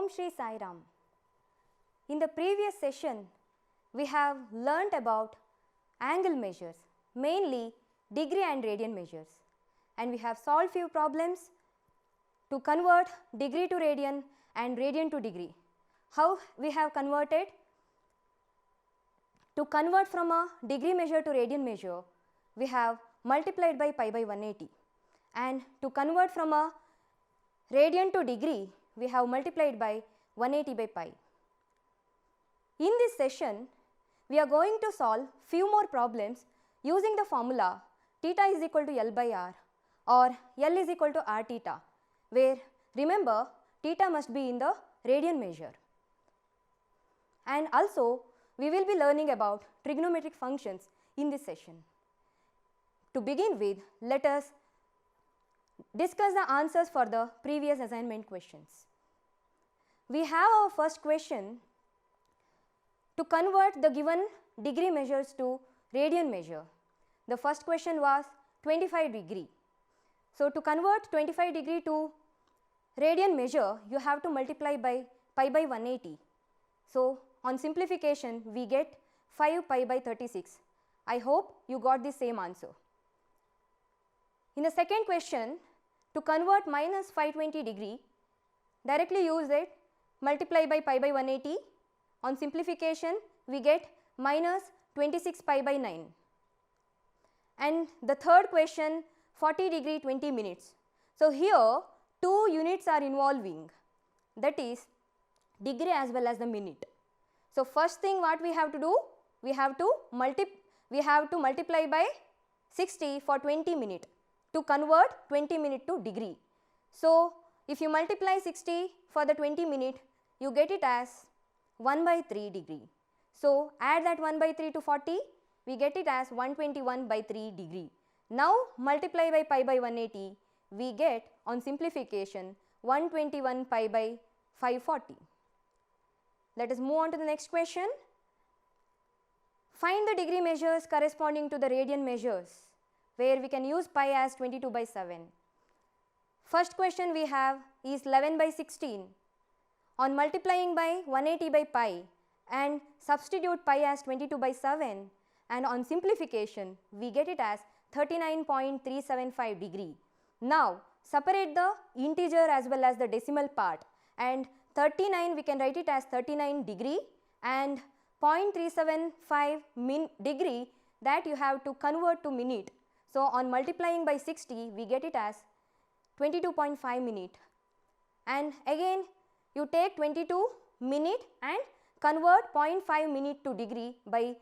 Om Shri Sai Ram. In the previous session, we have learnt about angle measures, mainly degree and radian measures, and we have solved few problems to convert degree to radian and radian to degree. How we have converted? To convert from a degree measure to radian measure, we have multiplied by pi by 180, and to convert from a radian to degree, we have multiplied by 180 by pi. In this session, we are going to solve few more problems using the formula theta is equal to L by R or L is equal to R theta, where remember theta must be in the radian measure. And also we will be learning about trigonometric functions in this session. To begin with, let us discuss the answers for the previous assignment questions. We have our first question to convert the given degree measures to radian measure. The first question was 25 degree. So, to convert 25 degree to radian measure, you have to multiply by pi by 180. So, on simplification, we get 5 pi by 36. I hope you got the same answer. In the second question, to convert minus 520 degree, directly use it, multiply by pi by 180. On simplification, we get minus 26 pi by 9. And the third question, 40 degree 20 minutes. So, here two units are involving, that is degree as well as the minute. So, first thing what we have to do, we have to multiply by 60 for 20 minute to convert 20 minute to degree. So, if you multiply 60 for the 20 minute, you get it as 1 by 3 degree. So, add that 1 by 3 to 40, we get it as 121 by 3 degree. Now, multiply by pi by 180, we get on simplification 121 pi by 540. Let us move on to the next question. Find the degree measures corresponding to the radian measures, where we can use pi as 22 by 7. First question we have is 11 by 16. On multiplying by 180 by pi and substitute pi as 22 by 7, and on simplification we get it as 39.375 degree. Now, separate the integer as well as the decimal part, and 39 we can write it as 39 degree, and 0.375 degree that you have to convert to minute. So, on multiplying by 60 we get it as 22.5 minute, and again you take 22 minute and convert 0.5 minute to degree by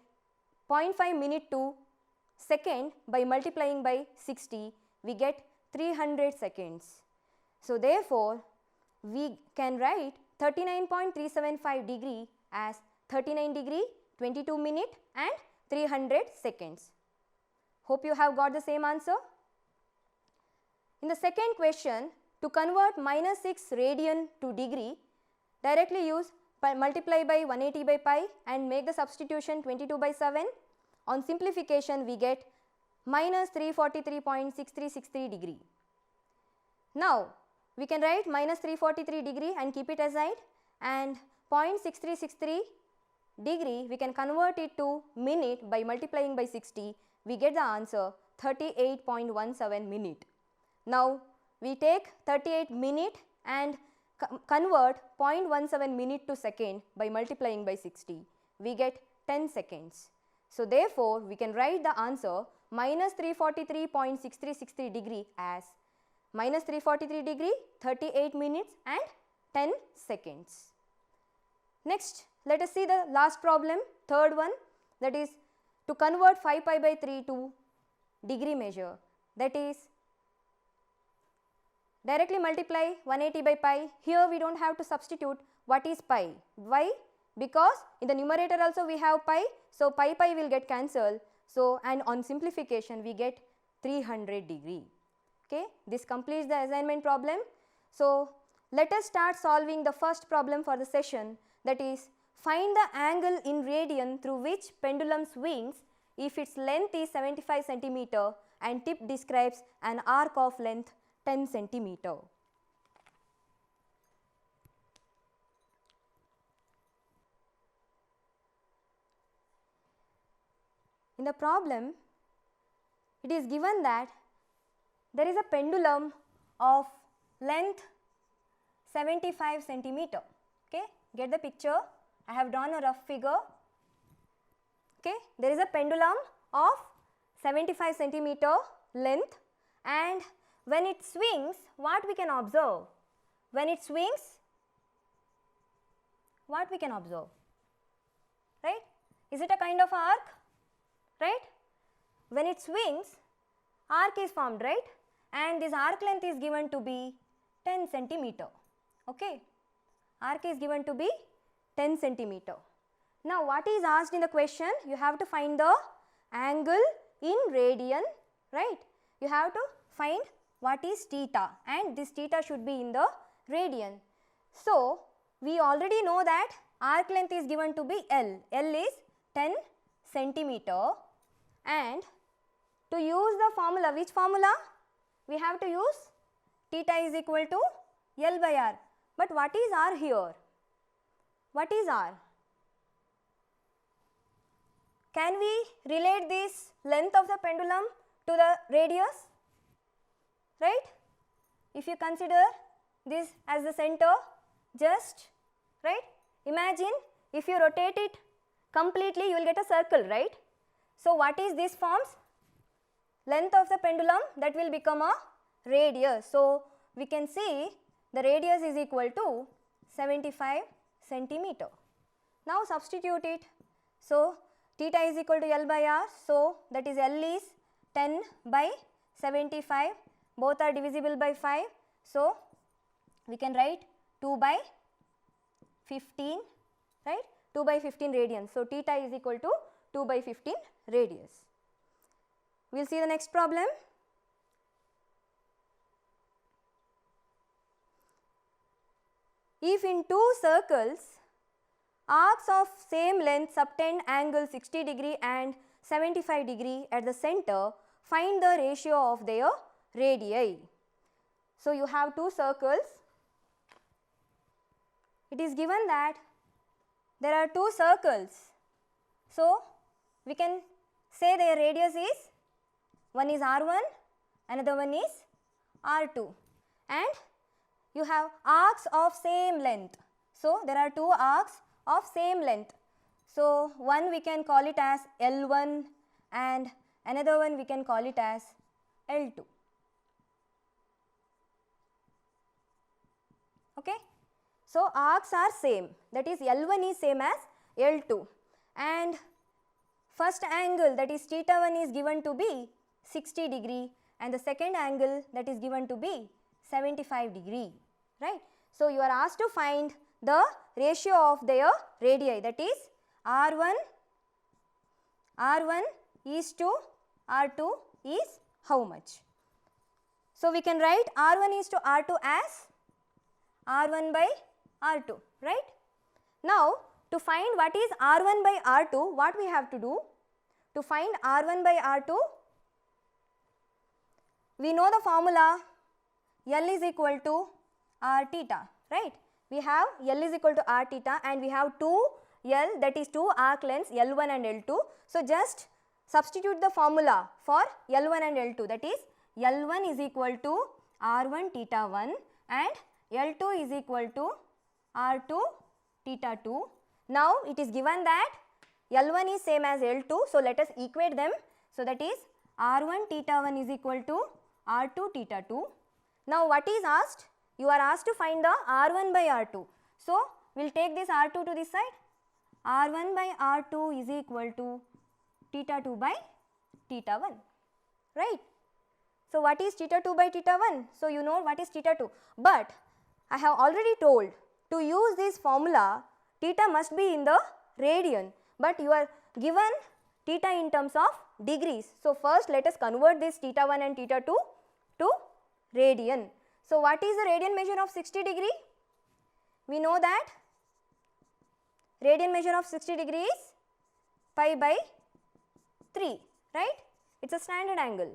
0.5 minute to second by multiplying by 60, we get 300 seconds. So, therefore, we can write 39.375 degree as 39 degree, 22 minute and 300 seconds. Hope you have got the same answer. In the second question, to convert minus 6 radian to degree, directly use multiply by 180 by pi and make the substitution 22 by 7. On simplification, we get minus 343.6363 degree. Now, we can write minus 343 degree and keep it aside, and 0.6363 degree we can convert it to minute by multiplying by 60. We get the answer 38.17 minute. Now, we take 38 minute and convert 0.17 minute to second by multiplying by 60. We get 10 seconds. So, therefore, we can write the answer minus 343.6363 degree as minus 343 degree, 38 minutes and 10 seconds. Next, let us see the last problem, third one, that is to convert 5 pi by 3 to degree measure, that is directly multiply 180 by pi. Here we do not have to substitute what is pi. Why? Because in the numerator also we have pi, so pi will get cancelled. So, and on simplification we get 300 degree. Okay, this completes the assignment problem. So, let us start solving the first problem for the session, that is find the angle in radian through which pendulum swings if its length is 75 centimeter and tip describes an arc of length 10 centimeter. in the problem it is given that there is a pendulum of length 75 centimeter. Okay, get the picture. I have drawn a rough figure. Okay, there is a pendulum of 75 centimeter length, and when it swings, what we can observe? When it swings, what we can observe? Right? Is it a kind of arc? Right? When it swings, arc is formed, right? And this arc length is given to be 10 centimeter. Okay? Arc is given to be 10 centimeter. Now, what is asked in the question? You have to find the angle in radian, right? You have to find what is theta, and this theta should be in the radian. So, we already know that arc length is given to be L. L is 10 centimeter, and to use the formula, which formula? We have to use theta is equal to L by R. But what is R here? What is R? Can we relate this length of the pendulum to the radius? Right? If you consider this as the center, just, right? Imagine if you rotate it completely, you will get a circle, right? So, what is this forms? Length of the pendulum, that will become a radius. So, we can see the radius is equal to 75 centimeter. Now, substitute it. So, theta is equal to L by R. So, that is L is 10 by 75. Both are divisible by 5. So, we can write 2 by 15, right? 2 by 15 radians. So, theta is equal to 2 by 15 radius. We will see the next problem. If in two circles, arcs of same length subtend angle 60 degree and 75 degree at the center, find the ratio of their radii. So, you have two circles. It is given that there are two circles. So, we can say their radius is, one is R1, another one is R2, and you have arcs of same length. So, there are two arcs of same length. So, one we can call it as L1 and another one we can call it as L2. Okay. So, arcs are same, that is L1 is same as L2, and first angle, that is theta 1, is given to be 60 degree, and the second angle, that is given to be 75 degree, right. So, you are asked to find the ratio of their radii, that is R1 is to R2 is how much. So, we can write R1 is to R2 as R1 by R2, right. Now, to find what is R1 by R2, what we have to do? To find R1 by R2, we know the formula L is equal to R theta, right. We have L is equal to R theta, and we have two L, that is two arc lengths L1 and L2. So, just substitute the formula for L1 and L2, that is L1 is equal to R1 theta 1 and L2 is equal to R2 theta 2. Now, it is given that L1 is same as L2. So, let us equate them. So, that is R1 theta 1 is equal to R2 theta 2. Now, what is asked? You are asked to find the R1 by R2. So, we will take this R2 to this side. R1 by R2 is equal to theta 2 by theta 1, right. So, what is theta 2 by theta 1? So, you know what is theta 2, but I have already told to use this formula, theta must be in the radian, but you are given theta in terms of degrees. So, first let us convert this theta 1 and theta 2 to radian. So, what is the radian measure of 60 degree? We know that radian measure of 60 degree is pi by 3, right. It is a standard angle.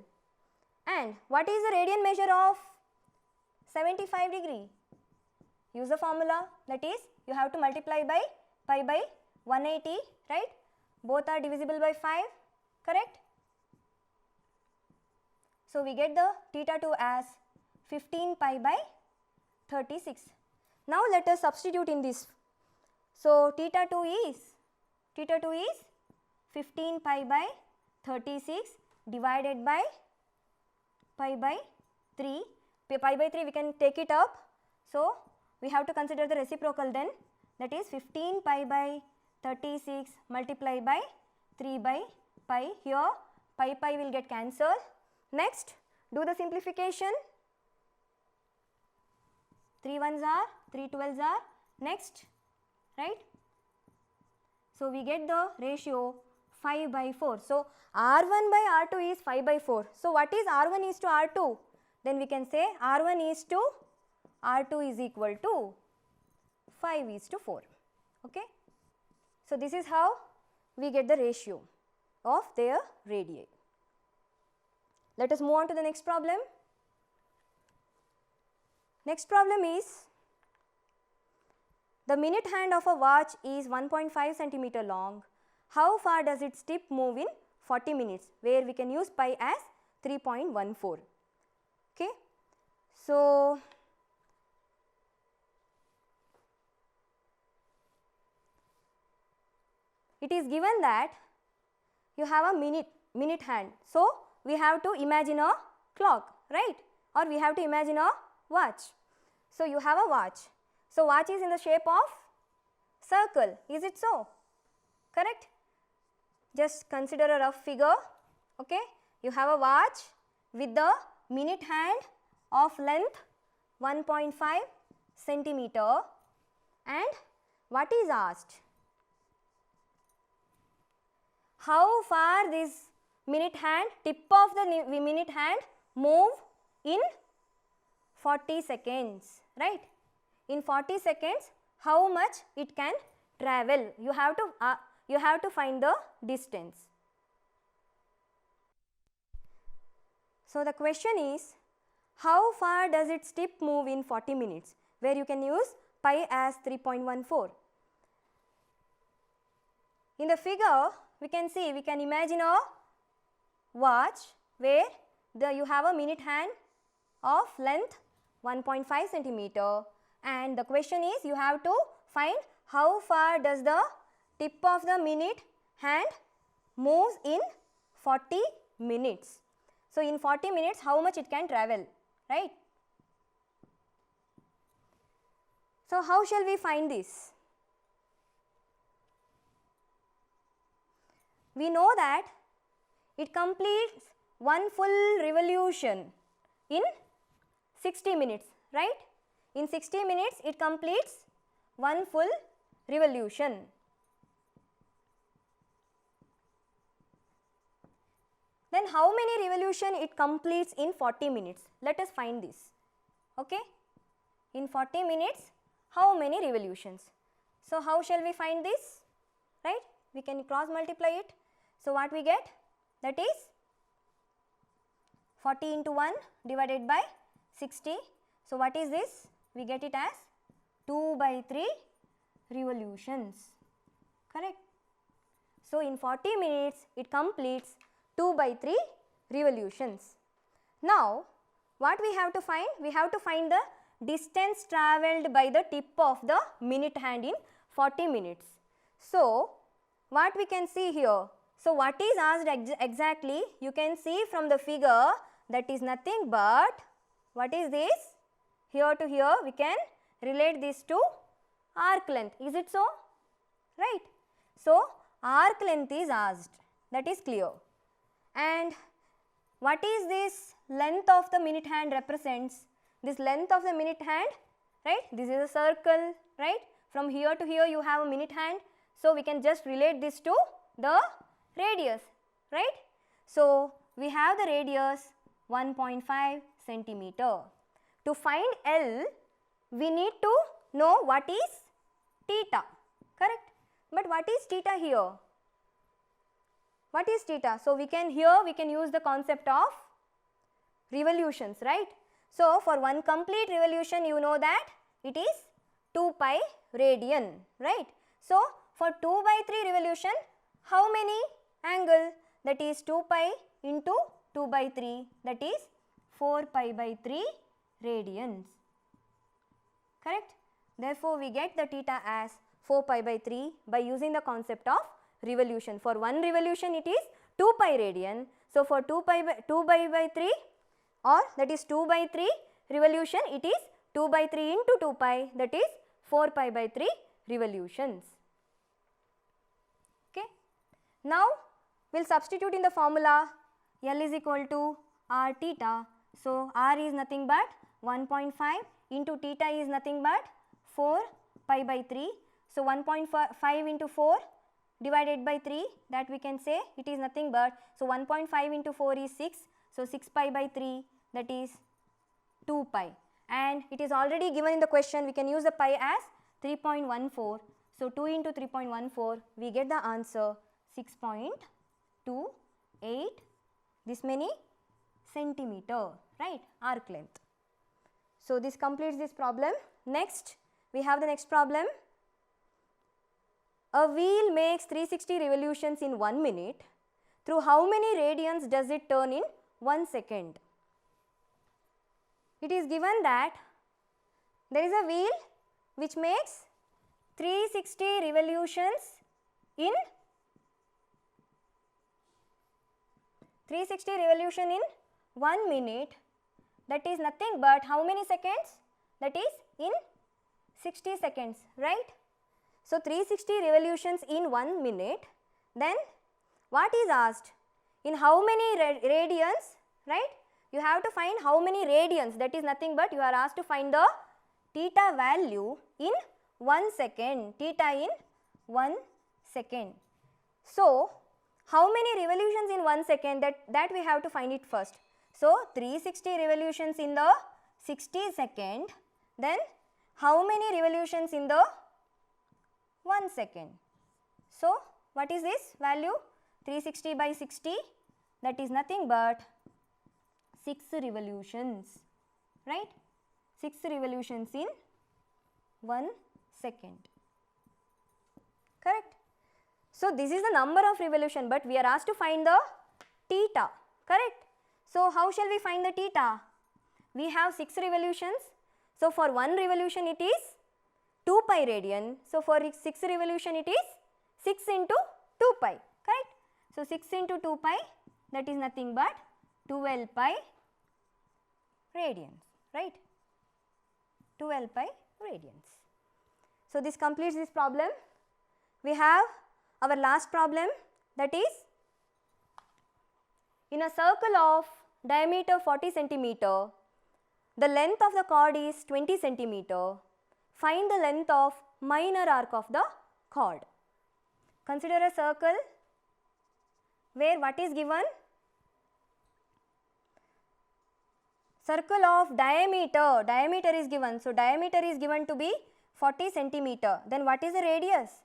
And what is the radian measure of 75 degree? Use the formula, that is you have to multiply by pi by 180, right. Both are divisible by 5. correct? So we get the theta 2 as 15 pi by 36. Now let us substitute in this. So theta 2 is 15 pi by 36 divided by pi by 3. Pi by 3 we can take it up. So we have to consider the reciprocal then, that is 15 pi by 36 multiplied by 3 by pi. Here pi will get cancelled. Next, do the simplification. 3 ones are, 3 12s are, next, right? So we get the ratio 5 by 4. So R1 by R2 is 5 by 4. So what is R1 is to R2? Then we can say R1 is to R2 is equal to 5 is to 4. Okay? So this is how we get the ratio of their radii. Let us move on to the next problem. Next problem is, the minute hand of a watch is 1.5 centimeter long. How far does its tip move in 40 minutes? Where we can use pi as 3.14. Okay. So it is given that you have a minute hand. So we have to imagine a clock, right? Or we have to imagine a watch. So you have a watch. So watch is in the shape of circle. Is it so? Correct? Just consider a rough figure. Okay? You have a watch with the minute hand of length 1.5 centimeter, and what is asked? How far this minute hand, tip of the minute hand move in 40 seconds, right? In 40 seconds, how much it can travel? You have to find the distance. So the question is, how far does its tip move in 40 minutes? Where you can use pi as 3.14. In the figure, we can see, we can imagine a watch where you have a minute hand of length 1.5 centimeter, and the question is, you have to find how far does the tip of the minute hand moves in 40 minutes. So in 40 minutes, how much it can travel, right? So how shall we find this? We know that it completes one full revolution in 60 minutes, right? In 60 minutes, it completes one full revolution. Then how many revolution it completes in 40 minutes? Let us find this. Okay? In 40 minutes, how many revolutions? So how shall we find this? Right? We can cross multiply it. So what we get? That is 40 into 1 divided by 60. So what is this? We get it as 2 by 3 revolutions. Correct? So in 40 minutes, it completes 2 by 3 revolutions. Now, what we have to find? We have to find the distance travelled by the tip of the minute hand in 40 minutes. So, what we can see here? So, what is asked exactly? You can see from the figure, that is nothing but, what is this? Here to here, we can relate this to arc length. Is it so? Right. So, arc length is asked. That is clear. And what is this length of the minute hand represents? This length of the minute hand, right? This is a circle, right? From here to here you have a minute hand. So, we can just relate this to the radius, right? So, we have the radius 1.5 centimeter. To find L, we need to know what is theta, correct? But what is theta here? What is theta? So, we can use the concept of revolutions, right? So, for one complete revolution, you know that it is 2 pi radian, right? So, for 2 by 3 revolution, how many angle? that is 2 pi into 2 by 3, that is 4 pi by 3 radians. Correct? Therefore, we get the theta as 4 pi by 3 by using the concept of revolution. For one revolution it is 2 pi radian. So, for 2 pi by 3 or that is 2 by 3 revolution, it is 2 by 3 into 2 pi, that is 4 pi by 3 revolutions. Okay. Now, we will substitute in the formula L is equal to r theta. So, r is nothing but 1.5 into theta is nothing but 4 pi by 3. So, 1.5 into 4 divided by 3, that we can say it is nothing but, so 1.5 into 4 is 6. So, 6 pi by 3, that is 2 pi, and it is already given in the question, we can use the pi as 3.14. So, 2 into 3.14, we get the answer 6.28, this many centimeter, right, arc length. So, this completes this problem. Next, we have the next problem. A wheel makes 360 revolutions in 1 minute. Through how many radians does it turn in 1 second? It is given that there is a wheel which makes 360 revolutions in 1 minute, that is nothing but how many seconds? That is in 60 seconds, right? So, 360 revolutions in 1 minute, then what is asked? In how many radians, right? You have to find how many radians, that is nothing but you are asked to find the theta value in 1 second, theta in 1 second. So, how many revolutions in 1 second, that we have to find it first. So, 360 revolutions in the 60 second, then how many revolutions in the 1 second. So, what is this value? 360 by 60, that is nothing but 6 revolutions, right? 6 revolutions in 1 second, correct? So, this is the number of revolution, but we are asked to find the theta, correct? So, how shall we find the theta? We have 6 revolutions. So, for 1 revolution it is 2 pi radian. So, for 6 revolution it is 6 into 2 pi, correct? So, 6 into 2 pi, that is nothing but 12 pi radians, right? 12 pi radians. So, this completes this problem. We have our last problem, that is in a circle of diameter 40 centimeter, the length of the chord is 20 centimeter. Find the length of minor arc of the chord. Consider a circle where what is given? Circle of diameter is given. So, diameter is given to be 40 centimeter. Then what is the radius?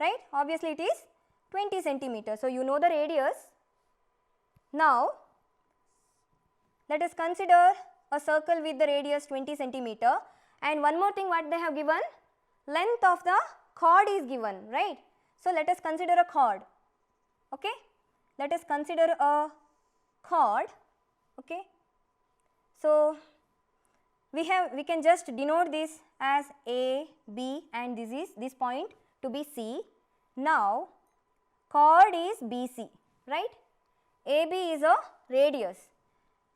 Right? Obviously, it is 20 centimeter. So, you know the radius. Now, let us consider a circle with the radius 20 centimeter. And one more thing, what they have given? Length of the chord is given, right? So, let us consider a chord, okay? Let us consider a chord, okay? So, we can just denote this as A, B, and this point to be C. Now, chord is BC, right? AB is a radius.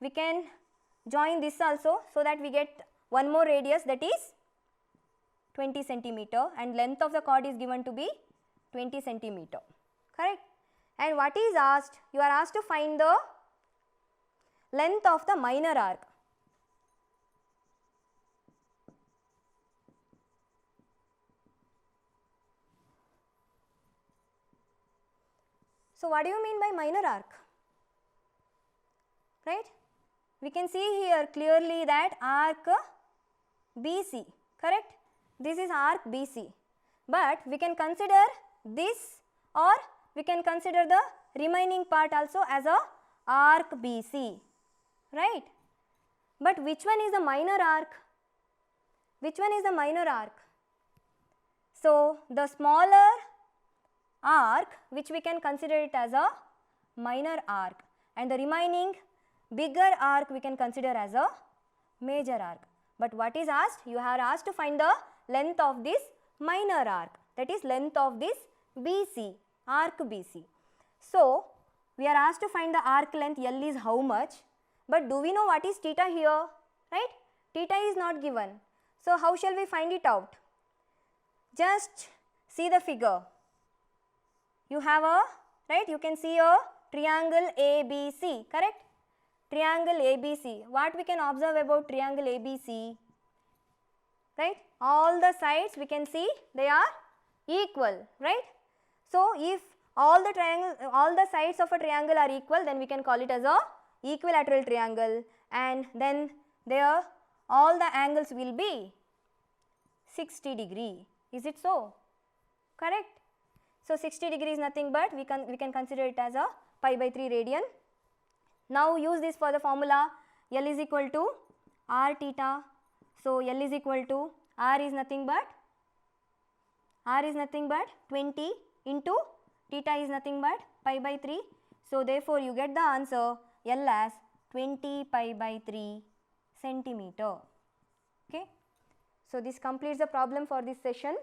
We can join this also, so that we get one more radius, that is 20 centimeter, and length of the chord is given to be 20 centimeter, correct? And what is asked? You are asked to find the length of the minor arc. So, what do you mean by minor arc? Right? We can see here clearly that arc BC, correct? This is arc BC, but we can consider this, or we can consider the remaining part also as a arc BC, right? But which one is the minor arc? Which one is the minor arc? So, the smaller arc, which we can consider it as a minor arc, and the remaining bigger arc we can consider as a major arc. But what is asked? You are asked to find the length of this minor arc, that is length of this BC, arc BC. So, we are asked to find the arc length L is how much, but do we know what is theta here, right? Theta is not given. So, how shall we find it out? Just see the figure. You have a, right, you can see a triangle ABC, correct? Triangle ABC. What we can observe about triangle ABC? Right? All the sides we can see they are equal, right? So, if all the sides of a triangle are equal, then we can call it as a equilateral triangle, and then there all the angles will be 60 degree. Is it so? Correct? So, 60 degree is nothing but we can consider it as a pi by 3 radian. Now, use this for the formula L is equal to r theta. So, L is equal to r is nothing but 20 into theta is nothing but pi by 3. So, therefore, you get the answer L as 20 pi by 3 centimeter. Okay. So, this completes the problem for this session.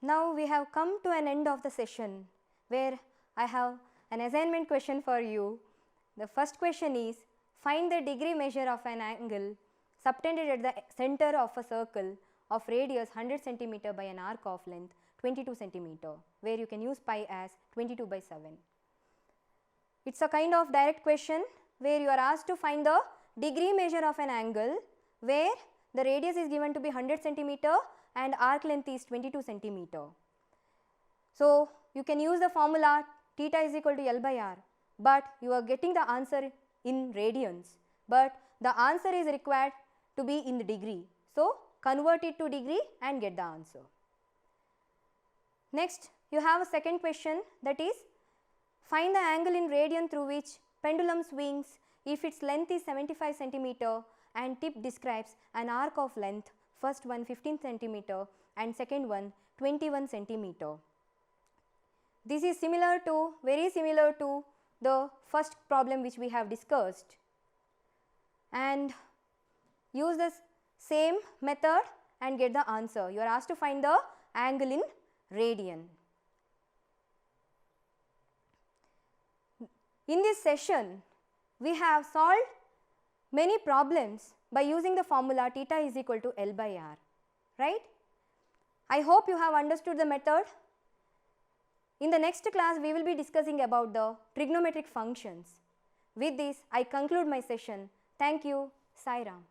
Now, we have come to an end of the session where I have an assignment question for you. The first question is, find the degree measure of an angle subtended at the center of a circle of radius 100 centimeter by an arc of length 22 centimeter, where you can use pi as 22 by 7. It is a kind of direct question where you are asked to find the degree measure of an angle where the radius is given to be 100 centimeter and arc length is 22 centimeter. So, you can use the formula theta is equal to L by r, but you are getting the answer in radians, but the answer is required to be in the degree. So, convert it to degree and get the answer. Next, you have a second question, that is, find the angle in radian through which pendulum swings if its length is 75 centimeter and tip describes an arc of length, first one 15 centimeter and second one 21 centimeter. This is very similar to the first problem which we have discussed, and use the same method and get the answer. You are asked to find the angle in radian. In this session, we have solved many problems by using the formula theta is equal to L by r, right? I hope you have understood the method. In the next class, we will be discussing about the trigonometric functions. With this, I conclude my session. Thank you. Sai Ram.